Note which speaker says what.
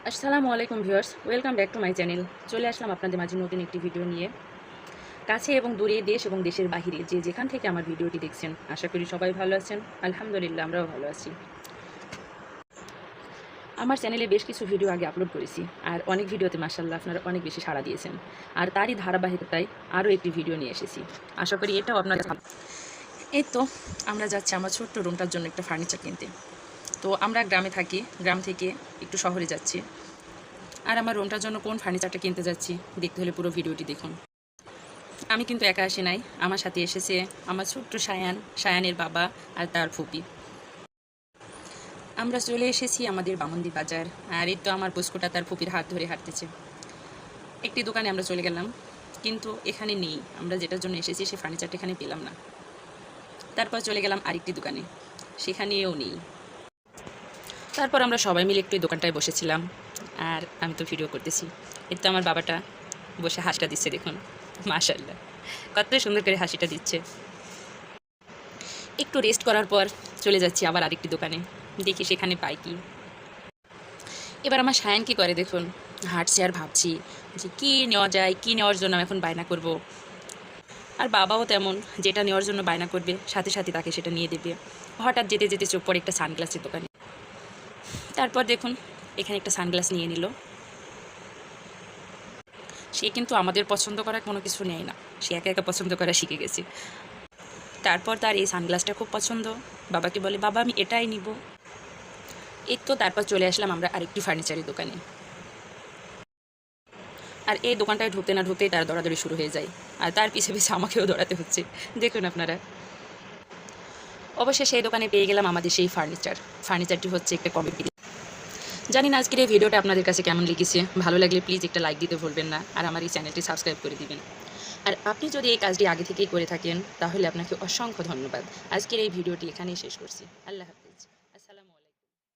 Speaker 1: আসসালামু আলাইকুম viewers, welcome back to my channel. চলে আসলাম আপনাদের মাঝে নতুন একটি ভিডিও নিয়ে। কাছে এবং দূরে, দেশ এবং দেশের বাহিরে যে যেখান থেকে আমার ভিডিওটি দেখছেন, আশা করি সবাই ভালো আছেন। আলহামদুলিল্লাহ, আমরাও ভালো আছি। আমার চ্যানেলে বেশ কিছু ভিডিও আগে আপলোড করেছি, আর অনেক ভিডিওতে মাশাআল্লাহ আপনারা অনেক বেশি সাড়া দিয়েছেন। আর তারই ধারাবাহিকতায় আরও একটি ভিডিও নিয়ে এসেছি। আশা করি এটাও আপনার ভালো। এই তো আমরা যাচ্ছি আমার ছোট্ট রুমটার জন্য একটা ফার্নিচার কিনতে। তো আমরা গ্রামে থাকি, গ্রাম থেকে একটু শহরে যাচ্ছি। আর আমার রুমটার জন্য কোন ফার্নিচারটা কিনতে যাচ্ছি দেখতে হলে পুরো ভিডিওটি দেখুন। আমি কিন্তু একা আসি নাই, আমার সাথে এসেছে আমার ছোট্ট সায়ানের বাবা আর তার ফুপি। আমরা চলে এসেছি আমাদের বামন্দি বাজার। আর এই তো আমার পুস্কুটা তার ফুপির হাত ধরে হাঁটতেছে। একটি দোকানে আমরা চলে গেলাম, কিন্তু এখানে নেই। আমরা যেটার জন্য এসেছি সে ফার্নিচারটা এখানে পেলাম না। তারপর চলে গেলাম আরেকটি দোকানে, সেখানেও নেই। তারপর আমরা সবাই মিলে একটু দোকানটায় বসেছিলাম, আর আমি তো ভিডিও করতেছি। এর তো আমার বাবাটা বসে হাসিটা দিচ্ছে, দেখুন মাশাআল্লাহ কত সুন্দর করে হাসিটা দিচ্ছে। একটু রেস্ট করার পর চলে যাচ্ছি আবার আরেকটি দোকানে, দেখি সেখানে পাই কি। এবার আমার সায়ান কী করে দেখুন, হাঁটছে আর ভাবছি যে কী নেওয়া যায়, কী নেওয়ার জন্য আমি এখন বায়না করব। আর বাবাও তেমন, যেটা নেওয়ার জন্য বায়না করবে সাথে সাথে তাকে সেটা নিয়ে দেবে। হঠাৎ যেতে যেতে চোখ পড়ে একটা সানগ্লাসের দোকানে। তারপর দেখুন এখানে একটা সানগ্লাস নিয়ে নিল। সে কিন্তু আমাদের পছন্দ করার কোনো কিছু নেয় না, সে একা একা পছন্দ করা শিখে গেছে। তারপর তার এই সানগ্লাসটা খুব পছন্দ, বাবাকে বলে বাবা আমি এটাই নিব। এই তো তারপর চলে আসলাম আমরা আরেকটি ফার্নিচারের দোকানে। আর এই দোকানটায় ঢুকতে না ঢুকতেই তার দৌড়াদৌড়ি শুরু হয়ে যায়, আর তার পিছে পিছে আমাকেও দৌড়াতে হচ্ছে, দেখুন আপনারা। অবশ্যই সেই দোকানে পেয়ে গেলাম আমাদের সেই ফার্নিচারটি হচ্ছে একটা কমেডি। জানি না আজকের এই ভিডিওটা আপনাদের কাছে কেমন লেগেছে। ভালো লাগলে প্লিজ একটা লাইক দিতে ভুলবেন না, আর আমার এই চ্যানেলটি সাবস্ক্রাইব করে দিবেন। আর আপনি যদি এই কাজটি আগে থেকেই করে থাকেন তাহলে আপনাকে অসংখ্য ধন্যবাদ। আজকের এই ভিডিওটি এখানেই শেষ করছি। আল্লাহ হাফেজ।